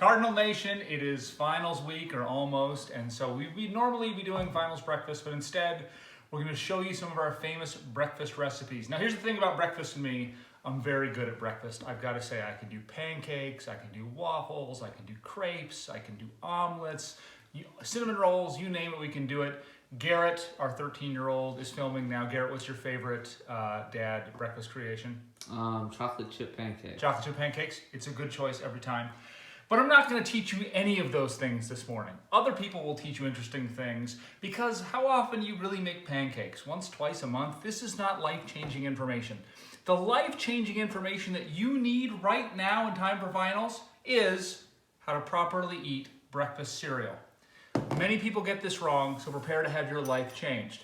Cardinal Nation, it is finals week or almost, and so we'd normally be doing finals breakfast, but instead we're going to show you some of our famous breakfast recipes. Now here's the thing about breakfast and me, I'm very good at breakfast. I've got to say I can do pancakes, I can do waffles, I can do crepes, I can do omelets, cinnamon rolls, you name it, we can do it. Garrett, our 13-year-old, is filming now. Garrett, what's your favorite dad breakfast creation? Chocolate chip pancakes. Chocolate chip pancakes. It's a good choice every time. But I'm not going to teach you any of those things this morning. Other people will teach you interesting things because how often you really make pancakes? Once, twice a month? This is not life-changing information. The life-changing information that you need right now in time for finals is how to properly eat breakfast cereal. Many people get this wrong, so prepare to have your life changed.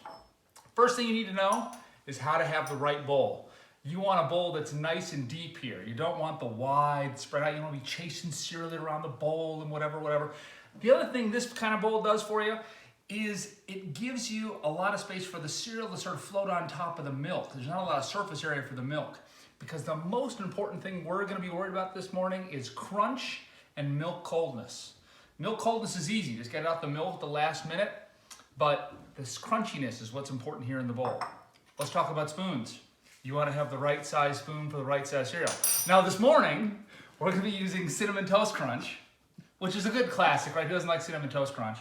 First thing you need to know is how to have the right bowl. You want a bowl that's nice and deep here. You don't want the wide spread out. You don't want to be chasing cereal around the bowl and whatever. The other thing this kind of bowl does for you is it gives you a lot of space for the cereal to sort of float on top of the milk. There's not a lot of surface area for the milk because the most important thing we're going to be worried about this morning is crunch and milk coldness. Milk coldness is easy, just get out the milk at the last minute, but this crunchiness is what's important here in the bowl. Let's talk about spoons. You want to have the right size spoon for the right size cereal. Now this morning, we're going to be using Cinnamon Toast Crunch, which is a good classic, right? Who doesn't like Cinnamon Toast Crunch?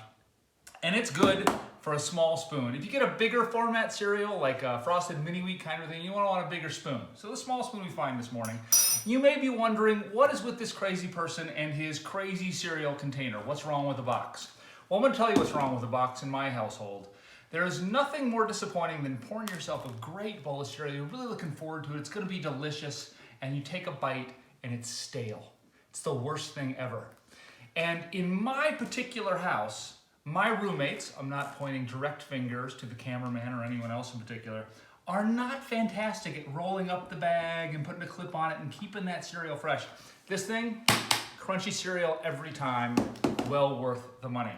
And it's good for a small spoon. If you get a bigger format cereal, like a Frosted Mini Wheat kind of thing, you want a bigger spoon. So the small spoon we find this morning. You may be wondering, what is with this crazy person and his crazy cereal container? What's wrong with the box? Well, I'm going to tell you what's wrong with the box in my household. There is nothing more disappointing than pouring yourself a great bowl of cereal. You're really looking forward to it. It's going to be delicious, and you take a bite, and it's stale. It's the worst thing ever. And in my particular house, my roommates, I'm not pointing direct fingers to the cameraman or anyone else in particular, are not fantastic at rolling up the bag and putting a clip on it and keeping that cereal fresh. This thing, crunchy cereal every time, well worth the money.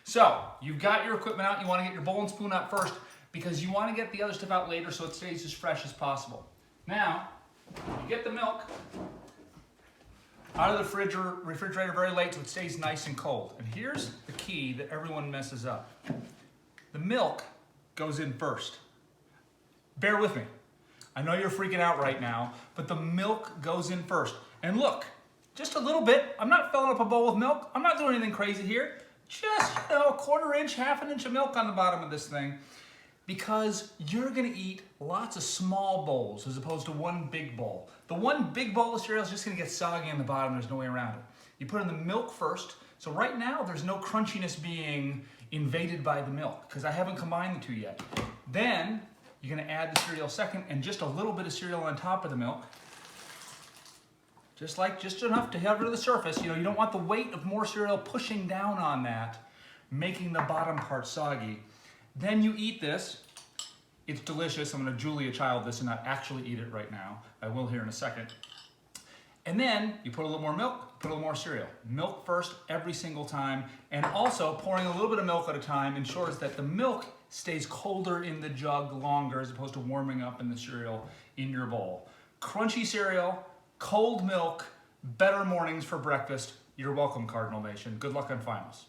So, you've got your equipment out, you want to get your bowl and spoon out first because you want to get the other stuff out later so it stays as fresh as possible. Now, you get the milk out of the refrigerator very late so it stays nice and cold. And here's the key that everyone messes up. The milk goes in first. Bear with me. I know you're freaking out right now, but the milk goes in first. And look, just a little bit. I'm not filling up a bowl with milk. I'm not doing anything crazy here. Just, a quarter inch, half an inch of milk on the bottom of this thing. Because you're gonna eat lots of small bowls as opposed to one big bowl. The one big bowl of cereal is just gonna get soggy on the bottom, there's no way around it. You put in the milk first, so right now there's no crunchiness being invaded by the milk, because I haven't combined the two yet. Then, you're gonna add the cereal second, and just a little bit of cereal on top of the milk. Just enough to cover the surface. You don't want the weight of more cereal pushing down on that, making the bottom part soggy. Then you eat this. It's delicious. I'm going to Julia Child this and not actually eat it right now. I will here in a second. And then you put a little more milk, put a little more cereal. Milk first every single time. And also pouring a little bit of milk at a time ensures that the milk stays colder in the jug longer as opposed to warming up in the cereal in your bowl. Crunchy cereal, cold milk, better mornings for breakfast. You're welcome, Cardinal Nation. Good luck on finals.